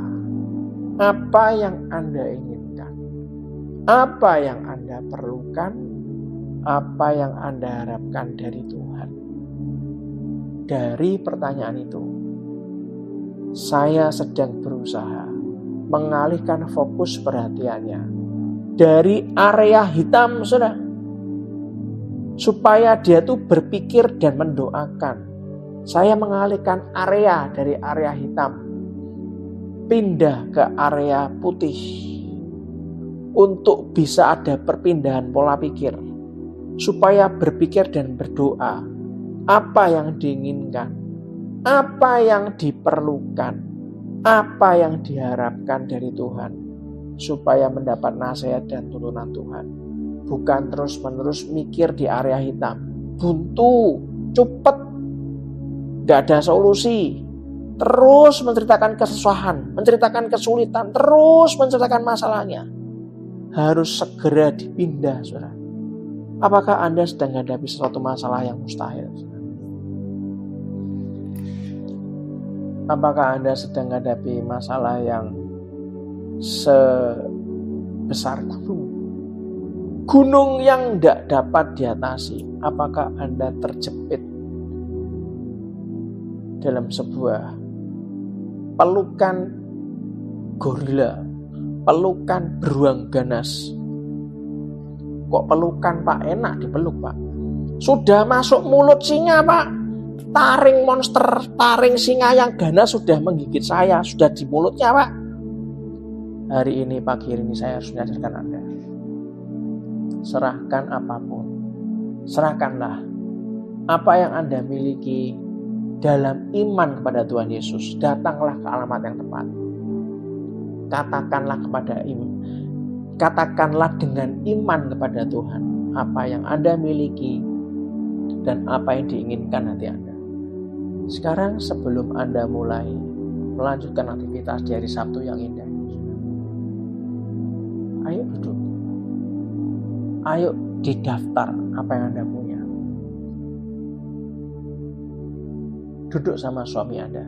Apa yang Anda inginkan? Apa yang Anda perlukan? Apa yang Anda harapkan dari Tuhan? Dari pertanyaan itu, saya sedang berusaha mengalihkan fokus perhatiannya dari area hitam, saudara, supaya dia tuh berpikir dan mendoakan. Saya mengalihkan area dari area hitam, pindah ke area putih, untuk bisa ada perpindahan pola pikir, supaya berpikir dan berdoa apa yang diinginkan, apa yang diperlukan, apa yang diharapkan dari Tuhan, supaya mendapat nasihat dan tuntunan Tuhan. Bukan terus-menerus mikir di area hitam, buntu, cepet, gak ada solusi, terus menceritakan kesusahan, menceritakan kesulitan, terus menceritakan masalahnya. Harus segera dipindah, saudara. Apakah Anda sedang menghadapi suatu masalah yang mustahil? Apakah Anda sedang menghadapi masalah yang sebesar gunung yang tidak dapat diatasi? Apakah Anda terjepit dalam sebuah pelukan gorila, pelukan beruang ganas? Kok pelukan Pak? Enak dipeluk Pak. Sudah masuk mulut singa Pak. Taring monster, taring singa yang ganas sudah menggigit saya, sudah di mulutnya Pak. Hari ini, pagi ini saya harus mengajarkan Anda. Serahkan apapun. Serahkanlah apa yang Anda miliki dalam iman kepada Tuhan Yesus. Datanglah ke alamat yang tepat. Katakanlah dengan iman kepada Tuhan apa yang Anda miliki dan apa yang diinginkan hati Anda. Sekarang sebelum Anda mulai melanjutkan aktivitas di hari Sabtu yang indah, ayo duduk. Ayo didaftar apa yang Anda punya. Duduk sama suami Anda,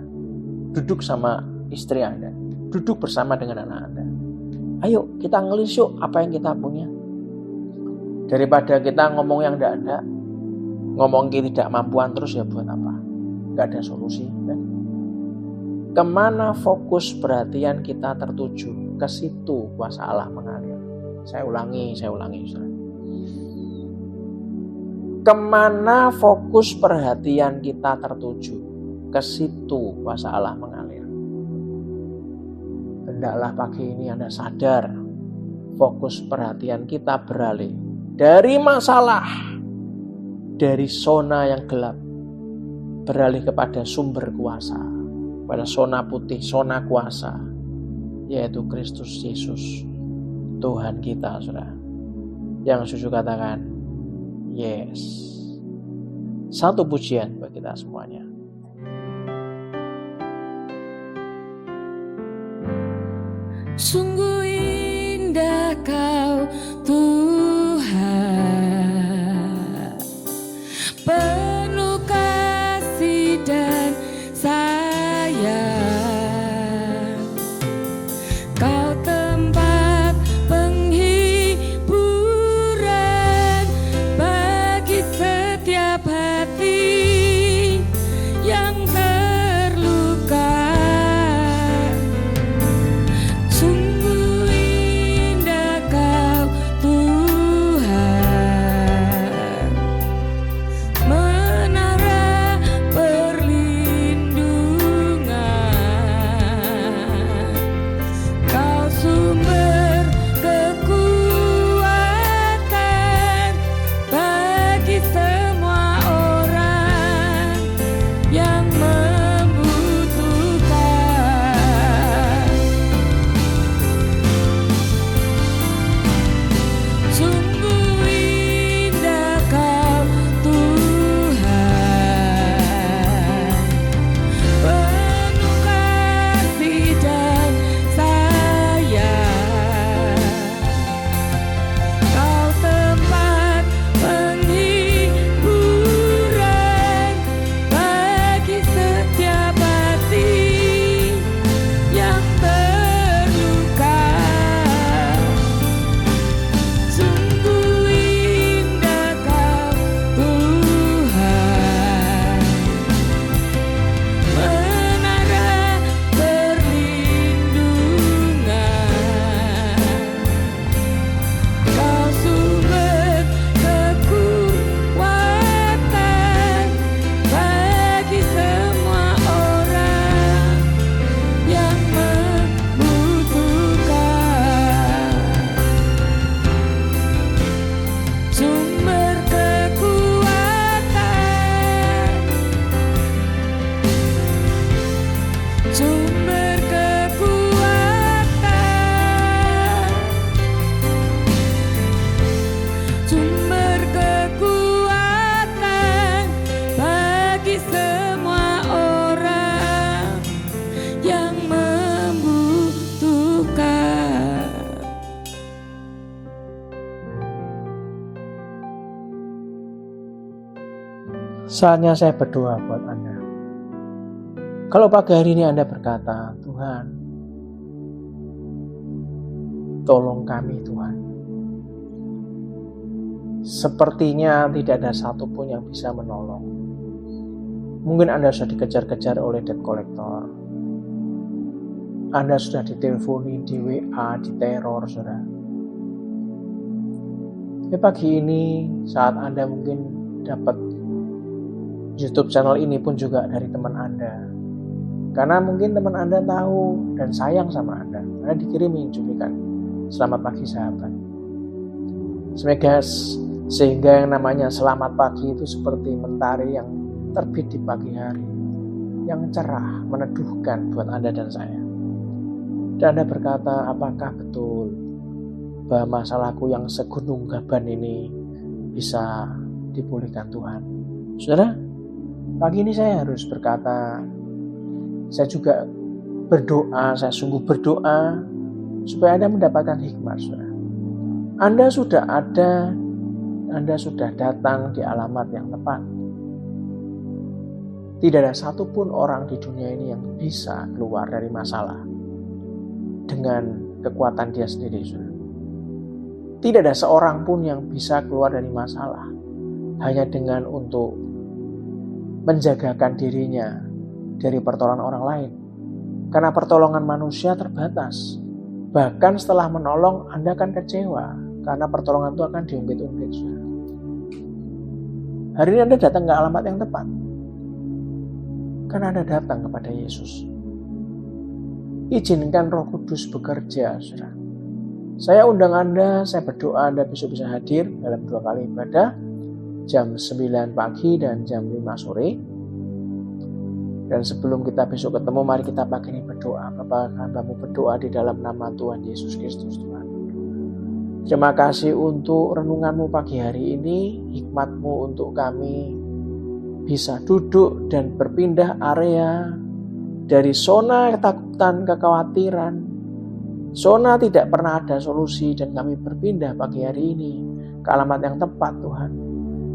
duduk sama istri Anda, duduk bersama dengan anak Anda. Ayo kita ngelis yuk apa yang kita punya. Daripada kita ngomong yang tidak ada, ngomong ketidakmampuan terus, ya buat apa? Gak ada solusi kan? Kemana fokus perhatian kita tertuju, ke situ kuasa Allah mengalir. Saya ulangi. Saudara. Kemana fokus perhatian kita tertuju, ke situ kuasa Allah mengalir. Hendaklah pagi ini Anda sadar, fokus perhatian kita beralih dari masalah, dari zona yang gelap, beralih kepada sumber kuasa, pada zona putih, zona kuasa, yaitu Kristus Yesus, Tuhan kita, saudara. Yang setuju katakan, yes. Satu pujian buat kita semuanya. Sungguh indah Kau Tuhan, penuh kasih dan sayang. Saatnya saya berdoa buat Anda. Kalau pagi hari ini Anda berkata, Tuhan, tolong kami Tuhan. Sepertinya tidak ada satupun yang bisa menolong. Mungkin Anda sudah dikejar-kejar oleh debt collector. Anda sudah diteleponi, di WA, diteror, saudara. Pagi ini saat Anda mungkin dapat YouTube channel ini pun juga dari teman Anda. Karena mungkin teman Anda tahu dan sayang sama Anda. Anda dikirimin cuplikan, selamat pagi sahabat. Sehingga yang namanya selamat pagi itu seperti mentari yang terbit di pagi hari. Yang cerah, meneduhkan buat Anda dan saya. Dan Anda berkata, apakah betul bahwa masalahku yang segunung gaban ini bisa dipulihkan Tuhan? Saudara, pagi ini saya harus berkata, saya juga berdoa, saya sungguh berdoa supaya Anda mendapatkan hikmat, saudara. Anda sudah ada, Anda sudah datang di alamat yang tepat. Tidak ada satupun orang di dunia ini yang bisa keluar dari masalah dengan kekuatan dia sendiri, saudara. Tidak ada seorang pun yang bisa keluar dari masalah hanya dengan untuk menjagakan dirinya dari pertolongan orang lain. Karena pertolongan manusia terbatas. Bahkan setelah menolong, Anda akan kecewa. Karena pertolongan itu akan diungkit-ungkit. Hari ini Anda datang ke alamat yang tepat. Karena Anda datang kepada Yesus. Izinkan Roh Kudus bekerja, saudara. Saya undang Anda, saya berdoa Anda besok bisa hadir dalam 2 kali ibadah. Jam 9 pagi dan jam 5 sore. Dan sebelum kita besok ketemu, mari kita pagi ini berdoa. Bapak, hambamu berdoa di dalam nama Tuhan Yesus Kristus, Tuhan. Terima kasih untuk renunganmu pagi hari ini, hikmatmu untuk kami bisa duduk dan berpindah area dari zona ketakutan, kekhawatiran, zona tidak pernah ada solusi, dan kami berpindah pagi hari ini ke alamat yang tepat, Tuhan.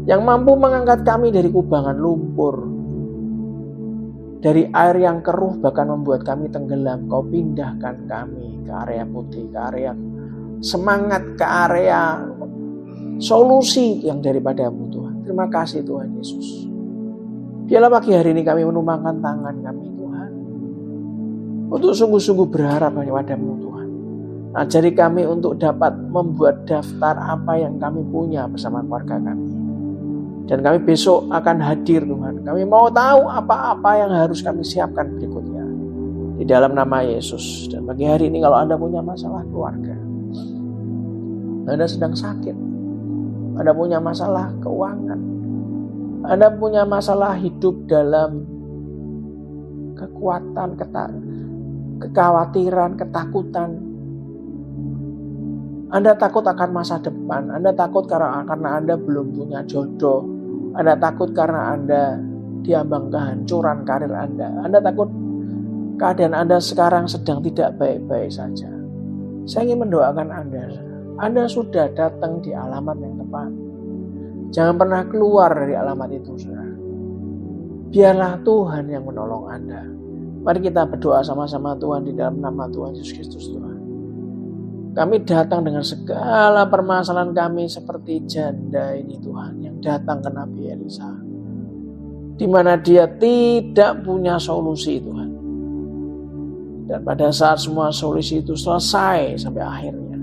Yang mampu mengangkat kami dari kubangan lumpur, dari air yang keruh bahkan membuat kami tenggelam. Kau pindahkan kami ke area putih, ke area semangat, ke area solusi yang daripadamu, Tuhan. Terima kasih Tuhan Yesus. Biarlah pagi hari ini kami menumpangkan tangan kami, Tuhan, untuk sungguh-sungguh berharap padamu, Tuhan. Ajari kami untuk dapat membuat daftar apa yang kami punya bersama keluarga kami. Dan kami besok akan hadir, Tuhan. Kami mau tahu apa-apa yang harus kami siapkan berikutnya. Di dalam nama Yesus. Dan pagi hari ini kalau Anda punya masalah keluarga, Anda sedang sakit, Anda punya masalah keuangan, Anda punya masalah hidup dalam kekuatan, kekhawatiran, ketakutan. Anda takut akan masa depan, Anda takut karena Anda belum punya jodoh, Anda takut karena Anda diambang kehancuran karir Anda takut keadaan Anda sekarang sedang tidak baik-baik saja. Saya ingin mendoakan Anda sudah datang di alamat yang tepat. Jangan pernah keluar dari alamat itu, saudara. Biarlah Tuhan yang menolong Anda. Mari kita berdoa sama-sama Tuhan di dalam nama Tuhan Yesus Kristus, Tuhan. Kami datang dengan segala permasalahan kami seperti janda ini, Tuhan, yang datang ke Nabi Elisa, di mana dia tidak punya solusi, Tuhan. Dan pada saat semua solusi itu selesai sampai akhirnya,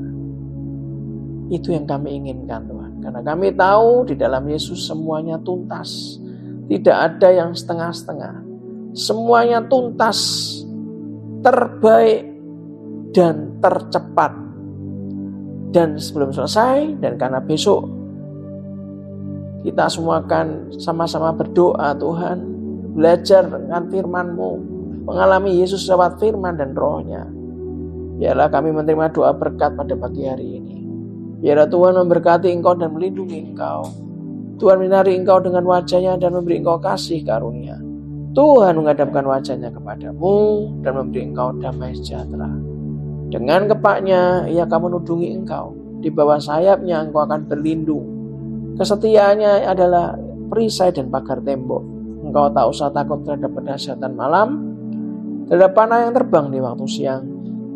itu yang kami inginkan, Tuhan. Karena kami tahu di dalam Yesus semuanya tuntas, tidak ada yang setengah-setengah. Semuanya tuntas, terbaik, dan tercepat. Dan sebelum selesai, dan karena besok kita semua akan sama-sama berdoa, Tuhan, belajar dengan firman-Mu, mengalami Yesus lewat firman dan roh-Nya. Biarlah kami menerima doa berkat pada pagi hari ini. Biarlah Tuhan memberkati Engkau dan melindungi Engkau. Tuhan menyinari Engkau dengan wajah-Nya dan memberi Engkau kasih karunia. Tuhan menghadapkan wajah-Nya kepadamu dan memberi Engkau damai sejahtera. Dengan kepaknya ia akan menudungi engkau. Di bawah sayapnya engkau akan berlindung. Kesetiaannya adalah perisai dan pagar tembok. Engkau tak usah takut terhadap pendahsyatan malam, terhadap panah yang terbang di waktu siang,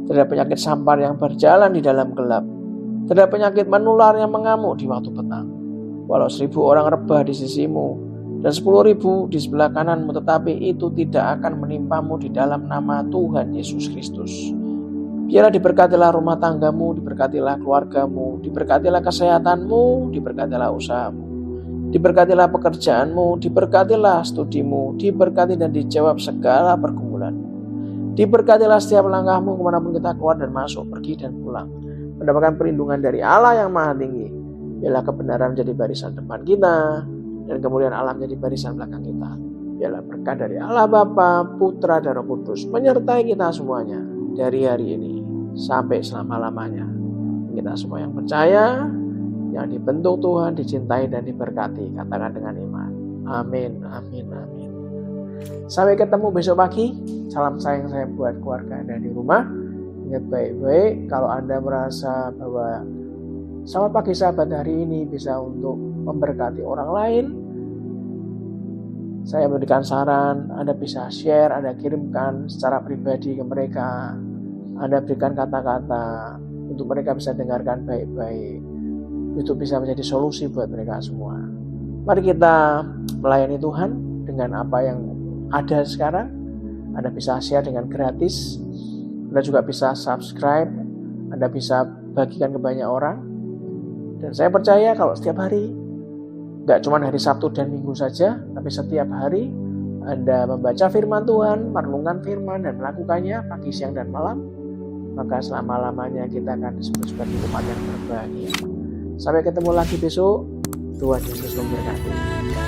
terhadap penyakit sampar yang berjalan di dalam gelap, terhadap penyakit menular yang mengamuk di waktu petang. Walau 1000 orang rebah di sisimu dan 10.000 di sebelah kananmu, tetapi itu tidak akan menimpamu di dalam nama Tuhan Yesus Kristus. Biarlah diberkatilah rumah tanggamu, diberkatilah keluargamu, diberkatilah kesehatanmu, diberkatilah usahamu, diberkatilah pekerjaanmu, diberkatilah studimu, diberkati dan dijawab segala pergumulanmu. Diberkatilah setiap langkahmu kemanapun kita keluar dan masuk, pergi dan pulang, mendapatkan perlindungan dari Allah yang Maha Tinggi. Biarlah kebenaran menjadi barisan depan kita, dan kemuliaan Allah menjadi barisan belakang kita. Biarlah berkat dari Allah Bapa, Putra, dan Roh Kudus menyertai kita semuanya dari hari ini sampai selama-lamanya. Kita semua yang percaya, yang dibentuk Tuhan, dicintai dan diberkati, katakan dengan iman. Amin, amin, amin. Sampai ketemu besok pagi. Salam sayang saya buat keluarga Anda di rumah. Ingat baik-baik, kalau Anda merasa bahwa selamat pagi sahabat hari ini bisa untuk memberkati orang lain, saya memberikan saran, Anda bisa share, Anda kirimkan secara pribadi ke mereka. Anda berikan kata-kata untuk mereka bisa dengarkan baik-baik. Itu bisa menjadi solusi buat mereka semua. Mari kita melayani Tuhan dengan apa yang ada sekarang. Anda bisa share dengan gratis. Anda juga bisa subscribe. Anda bisa bagikan ke banyak orang. Dan saya percaya kalau setiap hari, gak cuma hari Sabtu dan Minggu saja, tapi setiap hari Anda membaca firman Tuhan, merenungkan firman dan melakukannya pagi, siang, dan malam, maka selama-lamanya kita akan disebut sebagai umat yang berbahagia. Sampai ketemu lagi besok. Tuhan Yesus memberkati.